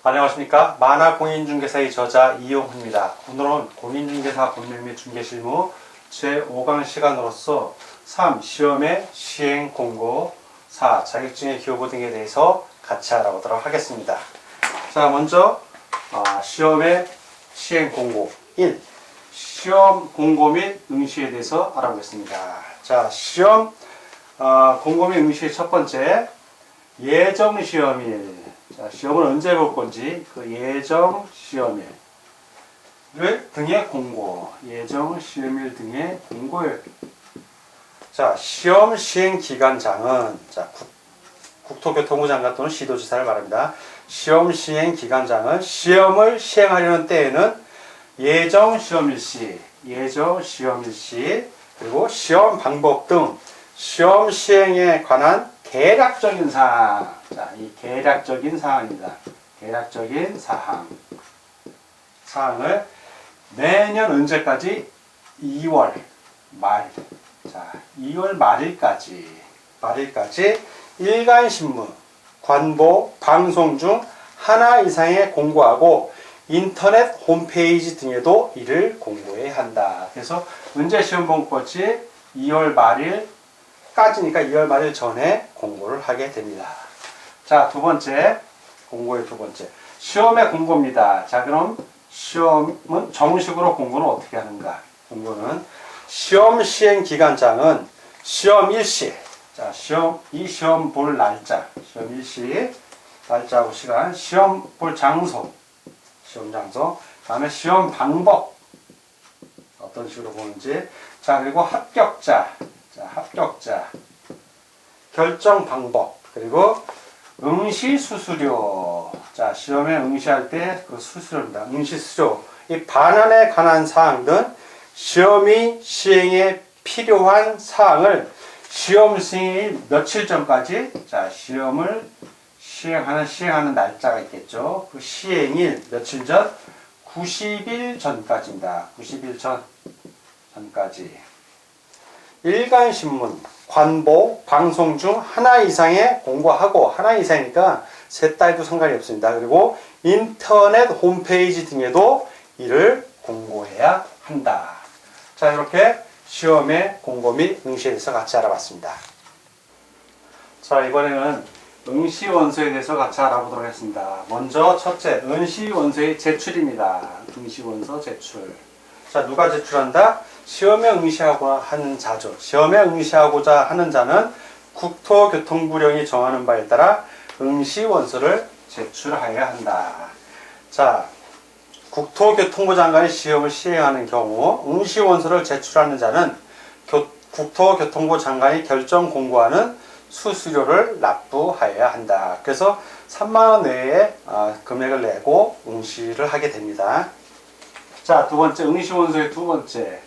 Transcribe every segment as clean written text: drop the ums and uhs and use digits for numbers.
안녕하십니까. 만화공인중개사의 저자 이용훈입니다. 오늘은 공인중개사 법률 및 중개실무 제5강 시간으로서 3. 시험의 시행 공고, 4. 자격증의 기여부 등에 대해서 같이 알아보도록 하겠습니다. 자, 먼저 시험의 시행 공고 1. 시험 공고 및 응시에 대해서 알아보겠습니다. 자, 시험 공고 및 응시의 첫 번째, 예정 시험일. 자, 시험을 언제 볼 건지 그 예정 시험일 등의 공고, 예정 시험일 등의 공고일. 자, 시험 시행 기간장은 국토교통부 장관 또는 시도지사를 말합니다. 시험 시행 기간장은 시험을 시행하려는 때에는 예정 시험일 시, 그리고 시험 방법 등 시험 시행에 관한 개략적인 사항. 자, 이 개략적인 사항입니다. 개략적인 사항을 매년 언제까지? 2월 말. 자, 2월 말일까지 일간신문, 관보, 방송 중 하나 이상의 공고하고 인터넷 홈페이지 등에도 이를 공고해야 한다. 그래서 언제 시험 본 거지? 2월 말일까지니까 2월 말일 전에 공고를 하게 됩니다. 자, 두 번째, 공고의 두 번째, 시험의 공고입니다. 자, 그럼 시험은 정식으로 공고는 어떻게 하는가? 공고는 시험 시행 기간장은 시험 일시, 자, 이 시험 볼 날짜, 시험 일시, 날짜하고 시간, 시험 볼 장소, 다음에 시험 방법, 어떤 식으로 보는지, 자, 그리고 합격자, 결정 방법, 그리고 응시 수수료. 자, 시험에 응시할 때 그 수수료입니다. 응시 수수료. 이 반환에 관한 사항 등 시험이 시행에 필요한 사항을 시험 시행일 며칠 전까지, 자, 시험을 시행하는 날짜가 있겠죠. 그 시행일 며칠 전? 90일 전까지입니다. 90일 전까지. 일간신문, 관보, 방송 중 하나 이상의 공고하고, 하나 이상이니까 셋 다 해도 상관이 없습니다. 그리고 인터넷 홈페이지 등에도 이를 공고해야 한다. 자, 이렇게 시험의 공고 및 응시에 대해서 같이 알아봤습니다. 자, 이번에는 응시원서에 대해서 같이 알아보도록 하겠습니다. 먼저 첫째, 응시원서의 제출입니다. 응시원서 제출. 자, 누가 제출한다? 시험에 응시하고자 하는 자죠. 시험에 응시하고자 하는 자는 국토교통부령이 정하는 바에 따라 응시원서를 제출하여야 한다. 자, 국토교통부 장관이 시험을 시행하는 경우 응시원서를 제출하는 자는 국토교통부 장관이 결정 공고하는 수수료를 납부하여야 한다. 그래서 3만원 내에 금액을 내고 응시를 하게 됩니다. 자, 두 번째, 응시원서의 두 번째.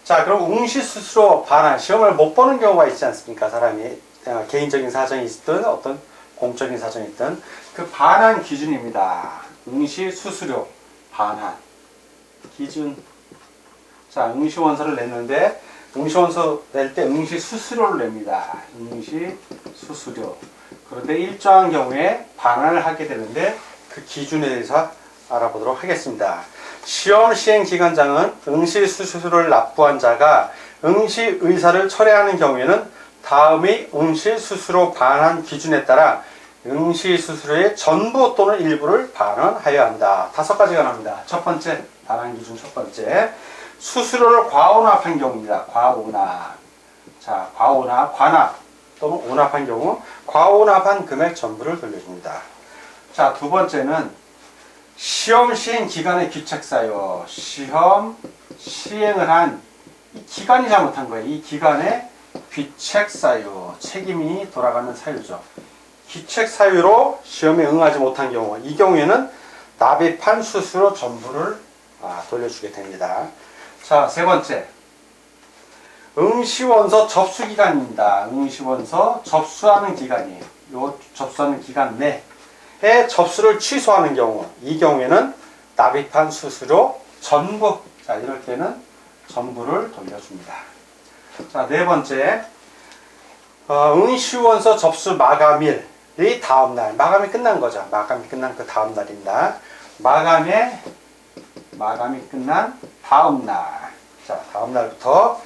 자, 그럼 응시 수수료 반환, 시험을 못 보는 경우가 있지 않습니까? 사람이 개인적인 사정이 있든 어떤 공적인 사정이 있든 그 반환 기준입니다. 응시 수수료 반환 기준. 자, 응시원서를 냈는데 응시원서 낼 때 응시 수수료를 냅니다. 응시 수수료. 그런데 일정한 경우에 반환을 하게 되는데 그 기준에 대해서 알아보도록 하겠습니다. 시험 시행 기간장은 응시 수수료를 납부한 자가 응시 의사를 철회하는 경우에는 다음의 응시 수수료 반환 기준에 따라 응시 수수료의 전부 또는 일부를 반환하여야 한다. 5가지가 나옵니다. 첫 번째, 반환 기준 첫 번째, 수수료를 과오납한 경우입니다. 과오납. 자, 관납 또는 오납한 경우 과오납한 금액 전부를 돌려줍니다. 자, 두 번째는 시험 시행 기간의 귀책사유. 시험 시행을 한 이 기간이 잘못한 거예요. 이 기간의 귀책사유, 책임이 돌아가는 사유죠. 귀책사유로 시험에 응하지 못한 경우, 이 경우에는 납입한 수수료 전부를 돌려주게 됩니다. 자, 세 번째, 응시원서 접수기간입니다. 응시원서 접수하는 기간이에요. 요 접수하는 기간 내에 접수를 취소하는 경우, 이 경우에는 납입한 수수료 전부, 자, 이럴 때는 전부를 돌려줍니다. 자, 네 번째, 응시원서 접수 마감일, 이 다음날, 마감이 끝난 거죠. 마감이 끝난 그 다음날입니다. 마감이 끝난 다음날. 자, 다음날부터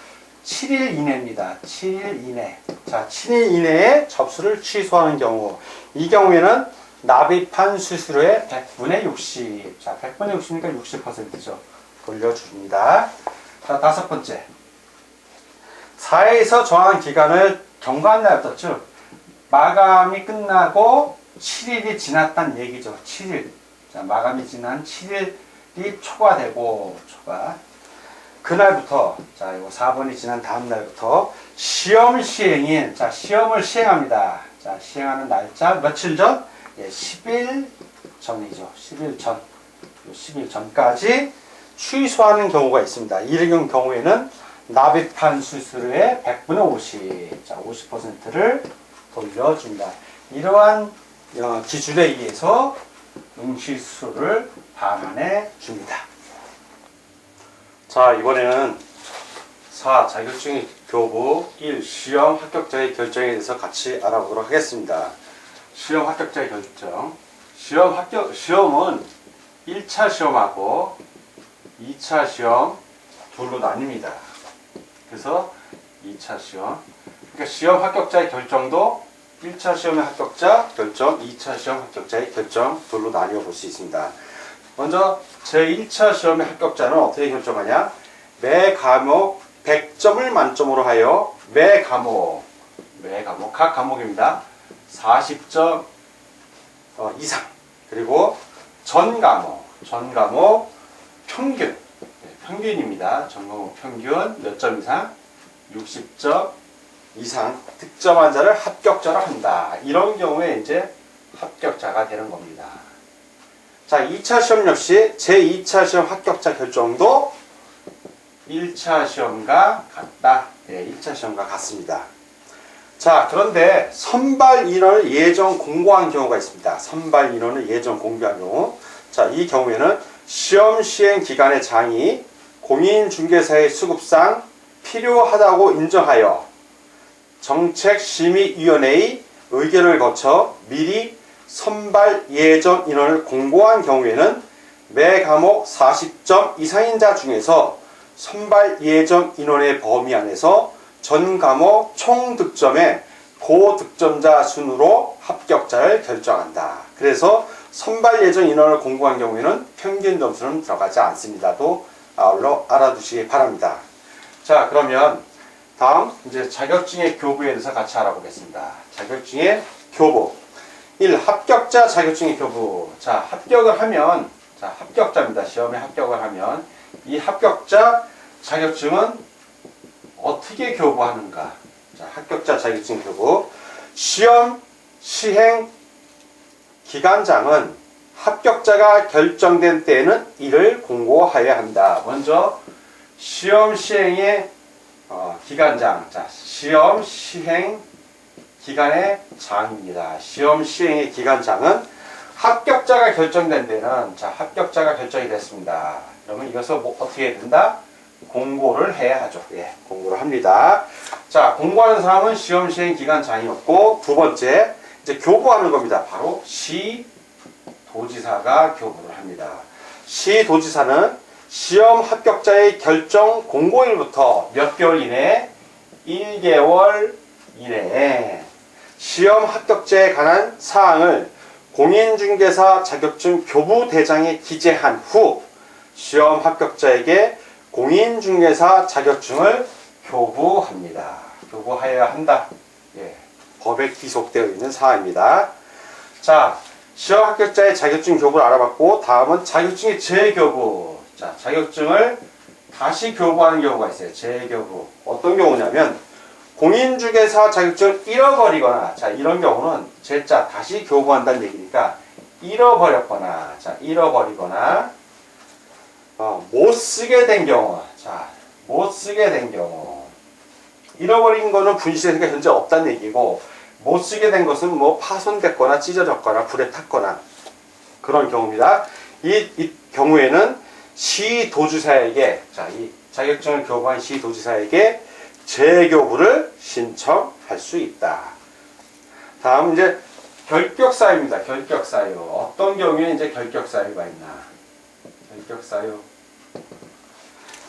7일 이내입니다. 7일 이내. 자, 7일 이내에 접수를 취소하는 경우. 이 경우에는 납입한 수수료의 100분의 60. 자, 100분의 60이니까 60%죠. 돌려줍니다. 자, 다섯 번째. 사회에서 정한 기간을 경과한 날부터 즉 마감이 끝나고 7일이 지났다는 얘기죠. 7일. 자, 마감이 지난 7일이 초과되고, 그날부터, 자, 이거 4번이 지난 다음 날부터 시험 시행인, 자, 시험을 시행합니다. 자, 시행하는 날짜, 며칠 전? 예, 10일 전이죠. 10일 전. 10일 전까지 취소하는 경우가 있습니다. 이런 경우에는 납입한 수수료의 100분의 50, 자, 50%를 돌려줍니다. 이러한 기준에 의해서 응시수수료를 반환해 줍니다. 자, 이번에는 4. 자격증 교부 1. 시험 합격자의 결정에 대해서 같이 알아보도록 하겠습니다. 시험 합격자의 결정. 시험은 1차 시험하고 2차 시험 둘로 나뉩니다. 그래서 2차 시험. 그러니까 시험 합격자의 결정도 1차 시험의 합격자 결정, 2차 시험 합격자의 결정 둘로 나뉘어 볼 수 있습니다. 먼저 제1차 시험의 합격자는 어떻게 결정하냐? 매 과목 100점을 만점으로 하여 매 과목 각 과목입니다. 40점 이상. 그리고 전 과목 평균입니다. 전 과목 평균 몇 점 이상? 60점 이상 득점한 자를 합격자로 한다. 이런 경우에 이제 합격자가 되는 겁니다. 자, 2차 시험 역시 제2차 시험 합격자 결정도 1차 시험과 같다. 네, 1차 시험과 같습니다. 자, 그런데 선발 인원을 예정 공고한 경우가 있습니다. 선발 인원을 예정 공고한 경우. 자, 이 경우에는 시험 시행 기간의 장이 공인중개사의 수급상 필요하다고 인정하여 정책심의위원회의 의결을 거쳐 미리 선발 예정 인원을 공고한 경우에는 매 과목 40점 이상인 자 중에서 선발 예정 인원의 범위 안에서 전 과목 총 득점의 고득점자 순으로 합격자를 결정한다. 그래서 선발 예정 인원을 공고한 경우에는 평균 점수는 들어가지 않습니다. 또 알아두시기 바랍니다. 자, 그러면 다음 이제 자격증의 교부에 대해서 같이 알아보겠습니다. 자격증의 교부. 1. 합격자 자격증의 교부. 자, 합격을 하면, 자, 합격자입니다. 시험에 합격을 하면 이 합격자 자격증은 어떻게 교부하는가? 자, 합격자 자격증 교부. 시험 시행 기간장은 합격자가 결정된 때에는 이를 공고하여야 한다. 먼저 시험 시행의 기간장. 자, 시험 시행 기간의 장입니다. 시험 시행의 기간장은 합격자가 결정된 데는, 자, 합격자가 결정이 됐습니다. 그러면 이것을 어떻게 해야 된다? 공고를 해야 하죠. 예, 공고를 합니다. 자, 공고하는 사람은 시험 시행 기간장이었고, 두 번째, 이제 교부하는 겁니다. 바로 시도지사가 교부를 합니다. 시도지사는 시험 합격자의 결정 공고일부터 몇 개월 이내에 1개월 이내에 시험 합격자에 관한 사항을 공인중개사 자격증 교부 대장에 기재한 후 시험 합격자에게 공인중개사 자격증을 교부합니다. 교부하여야 한다. 예, 법에 기록되어 있는 사항입니다. 자, 시험 합격자의 자격증 교부를 알아봤고, 다음은 자격증의 재교부. 자, 자격증을 다시 교부하는 경우가 있어요. 재교부. 어떤 경우냐면 공인중개사 자격증을 잃어버리거나, 자, 이런 경우는 재자 다시 교부한다는 얘기니까 잃어버렸거나, 자, 잃어버리거나 못 쓰게 된 경우. 자, 못 쓰게 된 경우. 잃어버린 거는 분실세가 현재 없다는 얘기고, 못 쓰게 된 것은 뭐 파손됐거나 찢어졌거나 불에 탔거나 그런 경우입니다. 이 경우에는 시도지사에게, 자, 이 자격증을 교부한 시도지사에게 재교부를 신청할 수 있다. 다음 이제 결격사유입니다. 결격사유. 어떤 경우에 이제 결격사유가 있나? 결격사유.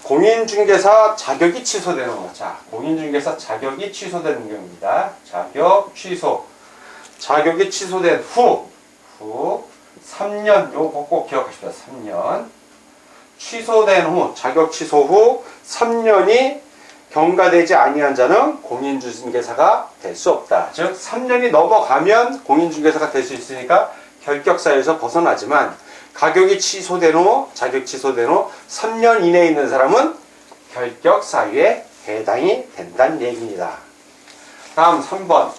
공인중개사 자격이 취소되는 거. 자, 공인중개사 자격이 취소되는 경우입니다. 자격 취소. 자격이 취소된 후 3년, 요거 꼭 기억하십시오. 3년. 취소된 후, 자격 취소 후 3년이 경과되지 아니한 자는 공인중개사가 될 수 없다. 즉 3년이 넘어가면 공인중개사가 될 수 있으니까 결격사유에서 벗어나지만 가격이 취소된 후, 자격 취소된 후 3년 이내에 있는 사람은 결격사유에 해당이 된다는 얘기입니다. 다음 3번.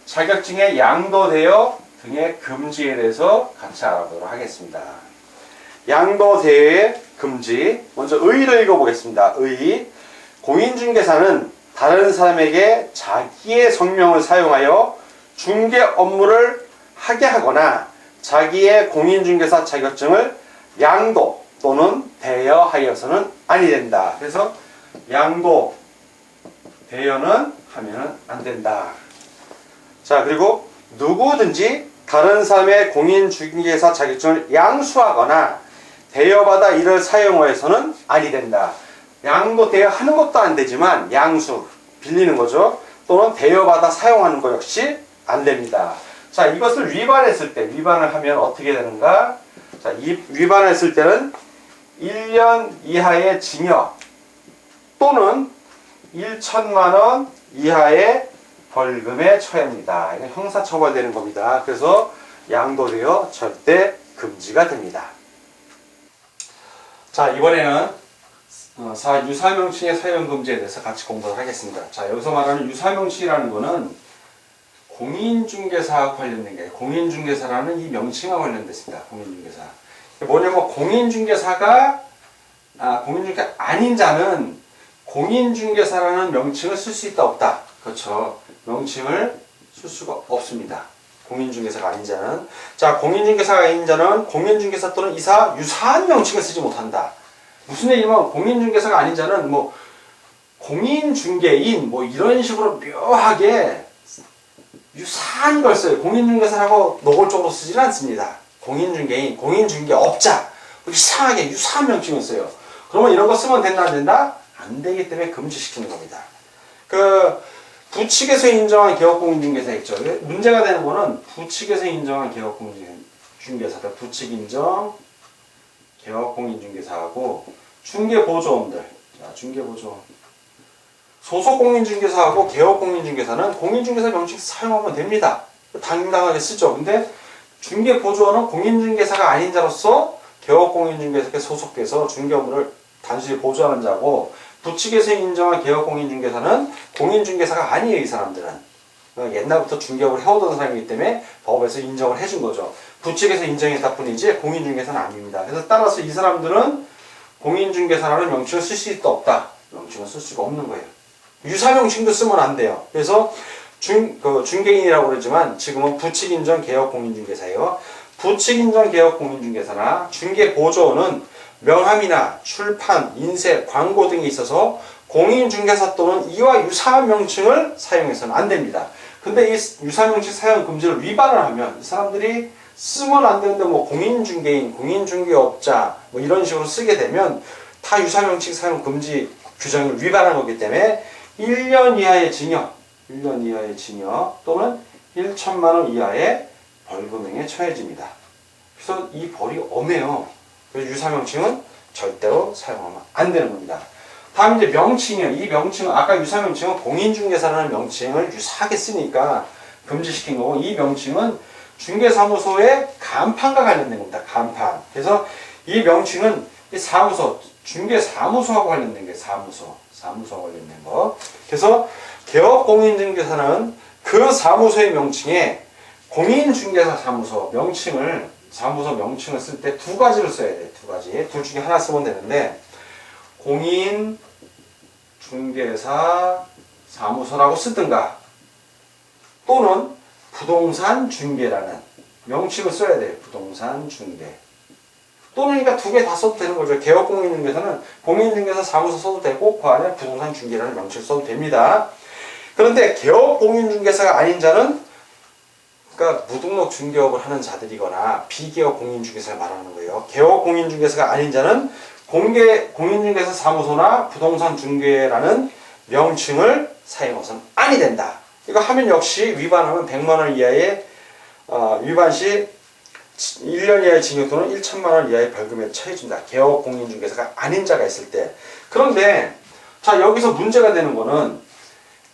자격증의 양도대여 등의 금지에 대해서 같이 알아보도록 하겠습니다. 양도대여의 금지. 먼저 의의를 읽어보겠습니다. 의의. 공인중개사는 다른 사람에게 자기의 성명을 사용하여 중개 업무를 하게 하거나 자기의 공인중개사 자격증을 양도 또는 대여하여서는 아니 된다. 그래서 양도, 대여는 하면은 안 된다. 자, 그리고 누구든지 다른 사람의 공인중개사 자격증을 양수하거나 대여받아 이를 사용하여서는 아니 된다. 양도 대여하는 것도 안 되지만 양수, 빌리는 거죠. 또는 대여받아 사용하는 것 역시 안 됩니다. 자, 이것을 위반했을 때, 위반을 하면 어떻게 되는가? 자, 이 위반했을 때는 1년 이하의 징역 또는 1천만 원 이하의 벌금에 처해합니다. 이건 형사처벌되는 겁니다. 그래서 양도대여 절대 금지가 됩니다. 자, 이번에는 유사명칭의 사용 금지에 대해서 같이 공부를 하겠습니다. 자, 여기서 말하는 유사명칭이라는 거는 공인중개사와 관련된 게, 공인중개사라는 이 명칭과 관련됐습니다. 공인중개사. 뭐냐면 공인중개사가 공인중개사 아닌 자는 공인중개사라는 명칭을 쓸 수 있다 없다. 그렇죠. 명칭을 쓸 수가 없습니다. 공인중개사가 아닌 자는. 자, 공인중개사가 아닌 자는 공인중개사 또는 이사 유사한 명칭을 쓰지 못한다. 무슨 얘기냐면 공인중개사가 아닌 자는 뭐 공인중개인 뭐 이런 식으로 묘하게 유사한 걸 써요. 공인중개사라고 노골적으로 쓰지는 않습니다. 공인중개인, 공인중개업자 이상하게 유사한 명칭을 써요. 그러면 이런 거 쓰면 된다 안 된다? 안 되기 때문에 금지시키는 겁니다. 부칙에서 인정한 개업공인중개사 있죠. 문제가 되는 거는 부칙에서 인정한 개업공인중개사들, 부칙 인정 개업공인중개사하고 중개보조원들, 자, 중개보조원, 소속공인중개사하고 개업공인중개사는 공인중개사 명칭 사용하면 됩니다. 당당하게 쓰죠. 근데 중개보조원은 공인중개사가 아닌 자로서 개업공인중개사에 소속돼서 중개업무를 단순히 보조하는 자고, 부칙에서 인정한 개업공인중개사는 공인중개사가 아니에요. 이 사람들은 옛날부터 중개업을 해오던 사람이기 때문에 법에서 인정을 해준 거죠. 부칙에서 인정했다 뿐이지 공인중개사는 아닙니다. 그래서 따라서 이 사람들은 공인중개사라는 명칭을 쓸 수 있다 없다. 명칭을 쓸 수가 없는 거예요. 유사명칭도 쓰면 안 돼요. 그래서 중개인이라고 그러지만 지금은 부칙인정 개업공인중개사예요. 부칙인정 개업공인중개사나 중개보조원은 명함이나 출판, 인쇄, 광고 등에 있어서 공인중개사 또는 이와 유사한 명칭을 사용해서는 안 됩니다. 근데 이 유사명칭 사용 금지를 위반을 하면 이 사람들이 쓰면 안 되는데 뭐 공인중개인, 공인중개업자 뭐 이런 식으로 쓰게 되면 다 유사명칭 사용 금지 규정을 위반한 거기 때문에 1년 이하의 징역, 1년 이하의 징역 또는 1천만 원 이하의 벌금형에 처해집니다. 그래서 이 벌이 엄해요. 그래서 유사명칭은 절대로 사용하면 안 되는 겁니다. 다음 이제 명칭이에요. 이 명칭은 아까 유사명칭은 공인중개사라는 명칭을 유사하게 쓰니까 금지시킨 거고, 이 명칭은 중개사무소의 간판과 관련된 겁니다. 간판. 그래서 이 명칭은 이 사무소, 중개사무소하고 관련된 게 사무소와 관련된 거. 그래서 개업공인중개사는 그 사무소의 명칭에 공인중개사 사무소 명칭을 쓸 때 두 가지를 써야 돼요. 두 가지. 둘 중에 하나 쓰면 되는데, 공인중개사 사무소라고 쓰든가 또는 부동산 중개라는 명칭을 써야 돼요. 부동산 중개. 또는 그러니까 두 개 다 써도 되는 거죠. 개업공인중개사는 공인중개사 사무소 써도 되고 그 안에 부동산 중개라는 명칭을 써도 됩니다. 그런데 개업공인중개사가 아닌 자는 그러니까 무등록 중개업을 하는 자들이거나 비개업 공인중개사를 말하는 거예요. 개업 공인중개사가 아닌 자는 공인중개사 사무소나 부동산 중개라는 명칭을 사용해서는 아니 된다. 이거 하면 역시 위반하면 100만 원 이하의 위반 시 1년 이하의 징역 또는 1천만 원 이하의 벌금에 처해진다. 개업 공인중개사가 아닌 자가 있을 때. 그런데 자 여기서 문제가 되는 거는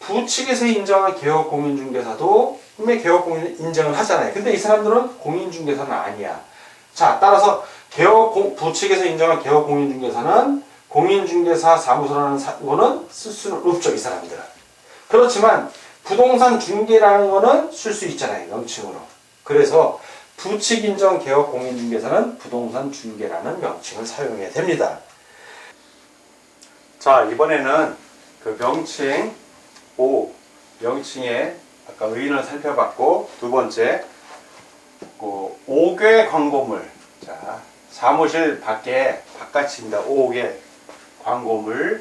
부측에서 인정한 개업 공인중개사도 분명히 개업 공인 인정을 하잖아요. 근데 이 사람들은 공인중개사는 아니야. 자 따라서 부측에서 인정한 개업 공인중개사는 공인중개사 사무소라는 거는 쓸 수는 없죠. 이 사람들은. 그렇지만 부동산 중개라는 거는 쓸 수 있잖아요. 명칭으로. 그래서 부측 인정 개업 공인중개사는 부동산 중개라는 명칭을 사용해야 됩니다. 자 이번에는 그 명칭 명칭의 아까 의인을 살펴봤고 두 번째 5개 광고물. 자 사무실 밖에 바깥입니다. 5개 광고물의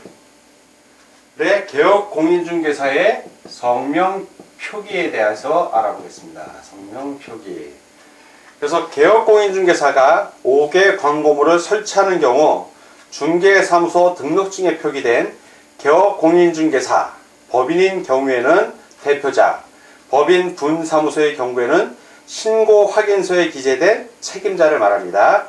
개업 공인중개사의 성명 표기에 대해서 알아보겠습니다. 성명 표기. 그래서 개업 공인중개사가 5개 광고물을 설치하는 경우 중개사무소 등록증에 표기된 개업 공인중개사 법인인 경우에는 대표자, 법인 분사무소의 경우에는 신고 확인서에 기재된 책임자를 말합니다.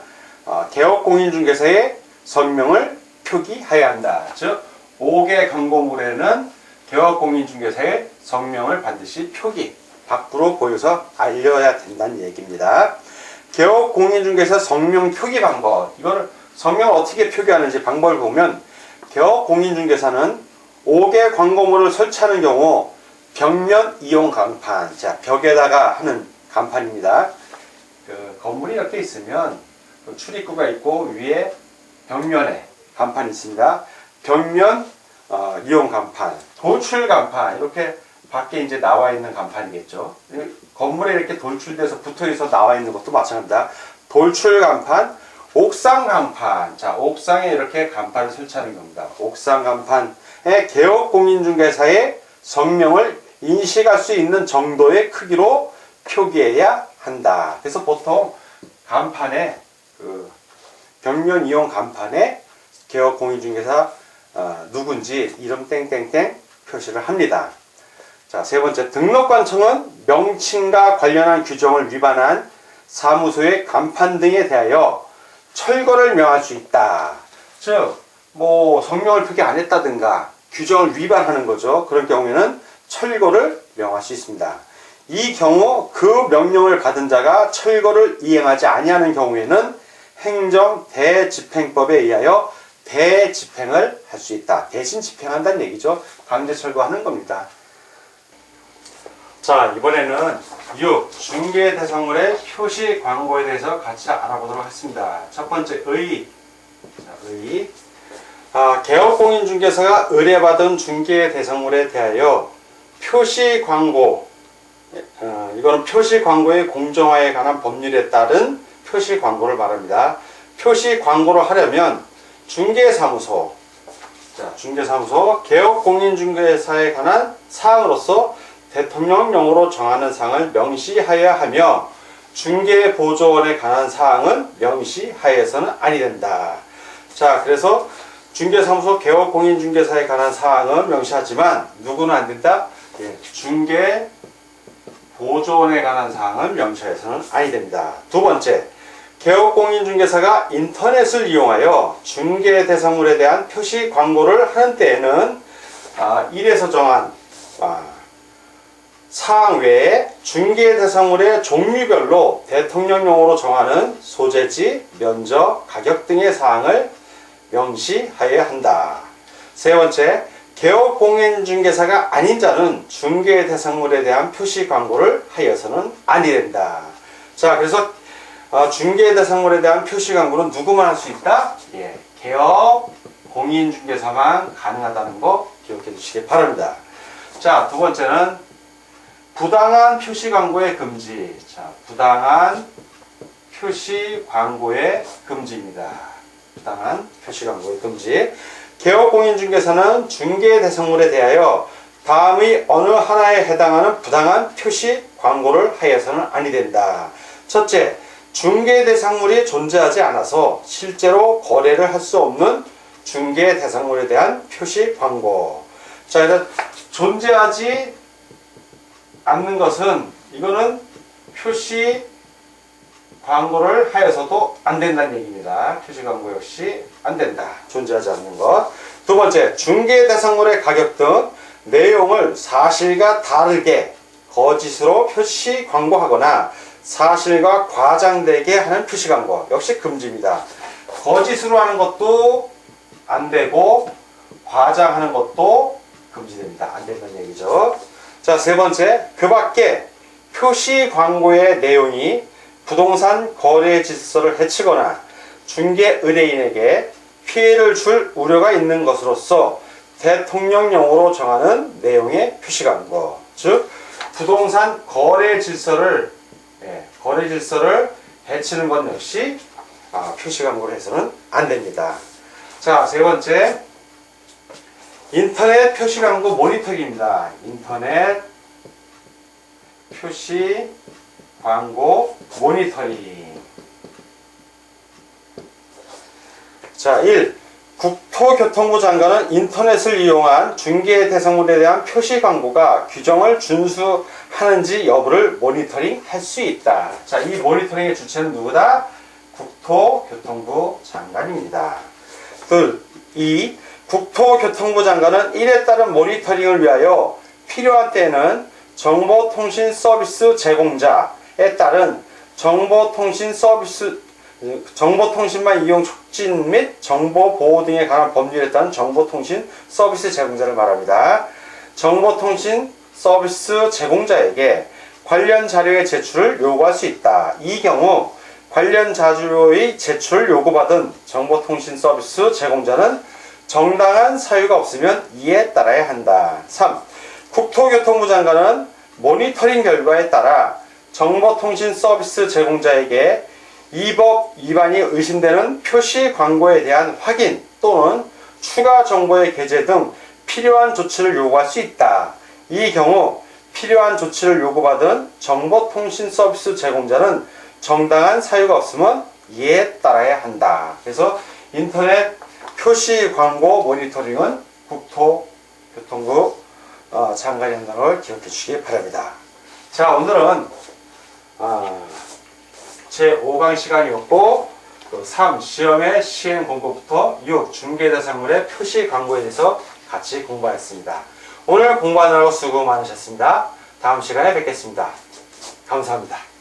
개업 공인중개사의 성명을 표기해야 한다. 즉 5개 광고물에는 개업 공인중개사의 성명을 반드시 표기, 밖으로 보여서 알려야 된다는 얘기입니다. 개업 공인중개사 성명 표기 방법. 이거를 성명을 어떻게 표기하는지 방법을 보면 개업 공인중개사는 5개 광고물을 설치하는 경우 벽면 이용 간판, 자 벽에다가 하는 간판입니다. 그 건물이 이렇게 있으면 그 출입구가 있고 위에 벽면에 간판이 있습니다. 벽면 이용 간판, 돌출 간판 이렇게 밖에 이제 나와 있는 간판이겠죠. 건물에 이렇게 돌출돼서 붙어있어 나와 있는 것도 마찬가지입니다. 돌출 간판, 옥상 간판. 자, 옥상에 이렇게 간판을 설치하는 겁니다. 옥상 간판에 개업 공인중개사의 성명을 인식할 수 있는 정도의 크기로 표기해야 한다. 그래서 보통 간판에 벽면 이용 간판에 개업 공인중개사 누군지 이름 땡땡땡 표시를 합니다. 자, 세 번째, 등록관청은 명칭과 관련한 규정을 위반한 사무소의 간판 등에 대하여 철거를 명할 수 있다. 즉, 성명을 표기 안 했다든가 규정을 위반하는 거죠. 그런 경우에는 철거를 명할 수 있습니다. 이 경우 그 명령을 받은 자가 철거를 이행하지 아니하는 경우에는 행정 대집행법에 의하여 대집행을 할 수 있다. 대신 집행한다는 얘기죠. 강제 철거하는 겁니다. 자, 이번에는 6. 중개 대상물의 표시 광고에 대해서 같이 알아보도록 하겠습니다. 첫 번째, 의의. 자, 의의. 개업공인중개사가 의뢰받은 중개 대상물에 대하여 표시 광고, 이거는 표시 광고의 공정화에 관한 법률에 따른 표시 광고를 말합니다. 표시 광고를 하려면 중개사무소, 개업공인중개사에 관한 사항으로서 대통령령으로 정하는 사항을 명시하여야 하며 중개보조원에 관한 사항은 명시하여서는 아니 된다. 자, 그래서 중개사무소 개업공인중개사에 관한 사항은 명시하지만 누구는 안 된다? 중개보조원에 관한 사항은 명시하여서는 아니 됩니다. 두 번째, 개업공인중개사가 인터넷을 이용하여 중개 대상물에 대한 표시 광고를 하는 때에는 1에서 정한 사항 외에 중개 대상물의 종류별로 대통령령으로 정하는 소재지, 면적, 가격 등의 사항을 명시하여야 한다. 세 번째, 개업공인중개사가 아닌 자는 중개 대상물에 대한 표시 광고를 하여서는 아니 된다. 자, 그래서 중개 대상물에 대한 표시 광고는 누구만 할 수 있다? 개업공인중개사만 가능하다는 거 기억해 주시기 바랍니다. 자, 두 번째는 부당한 표시 광고의 금지. 자, 부당한 표시 광고의 금지입니다. 부당한 표시 광고의 금지. 개업공인중개사는 중개 대상물에 대하여 다음의 어느 하나에 해당하는 부당한 표시 광고를 하여서는 아니 된다. 첫째, 중개 대상물이 존재하지 않아서 실제로 거래를 할 수 없는 중개 대상물에 대한 표시 광고. 자, 일단 존재하지 않는 것은 이거는 표시 광고를 하여서도 안 된다는 얘기입니다. 표시 광고 역시 안 된다. 존재하지 않는 것. 두 번째, 중개 대상물의 가격 등 내용을 사실과 다르게 거짓으로 표시 광고하거나 사실과 과장되게 하는 표시 광고 역시 금지입니다. 거짓으로 하는 것도 안 되고 과장하는 것도 금지됩니다. 안 된다는 얘기죠. 자, 세 번째, 그 밖에 표시 광고의 내용이 부동산 거래 질서를 해치거나 중개 의뢰인에게 피해를 줄 우려가 있는 것으로서 대통령령으로 정하는 내용의 표시 광고. 즉, 부동산 거래 질서를 해치는 것 역시 표시 광고를 해서는 안 됩니다. 자, 세 번째, 인터넷 표시 광고 모니터링입니다. 인터넷 표시 광고 모니터링. 자, 1. 국토교통부 장관은 인터넷을 이용한 중개 대상물에 대한 표시 광고가 규정을 준수하는지 여부를 모니터링 할 수 있다. 자, 이 모니터링의 주체는 누구다? 국토교통부 장관입니다. 둘, 2. 국토교통부 장관은 이에 따른 모니터링을 위하여 필요한 때에는 정보통신 서비스 제공자에 따른 정보통신망 이용 촉진 및 정보보호 등에 관한 법률에 따른 정보통신 서비스 제공자를 말합니다. 정보통신 서비스 제공자에게 관련 자료의 제출을 요구할 수 있다. 이 경우 관련 자료의 제출을 요구받은 정보통신 서비스 제공자는 정당한 사유가 없으면 이에 따라야 한다. 3. 국토교통부 장관은 모니터링 결과에 따라 정보통신 서비스 제공자에게 이 법 위반이 의심되는 표시 광고에 대한 확인 또는 추가 정보의 게재 등 필요한 조치를 요구할 수 있다. 이 경우 필요한 조치를 요구받은 정보통신 서비스 제공자는 정당한 사유가 없으면 이에 따라야 한다. 그래서 인터넷 표시 광고 모니터링은 국토교통부 장관이 한다는 걸 기억해 주시기 바랍니다. 자, 오늘은 제5강 시간이었고 3. 시험의 시행 공부부터 6. 중개대상물의 표시 광고에 대해서 같이 공부하였습니다. 오늘 공부하느라고 수고 많으셨습니다. 다음 시간에 뵙겠습니다. 감사합니다.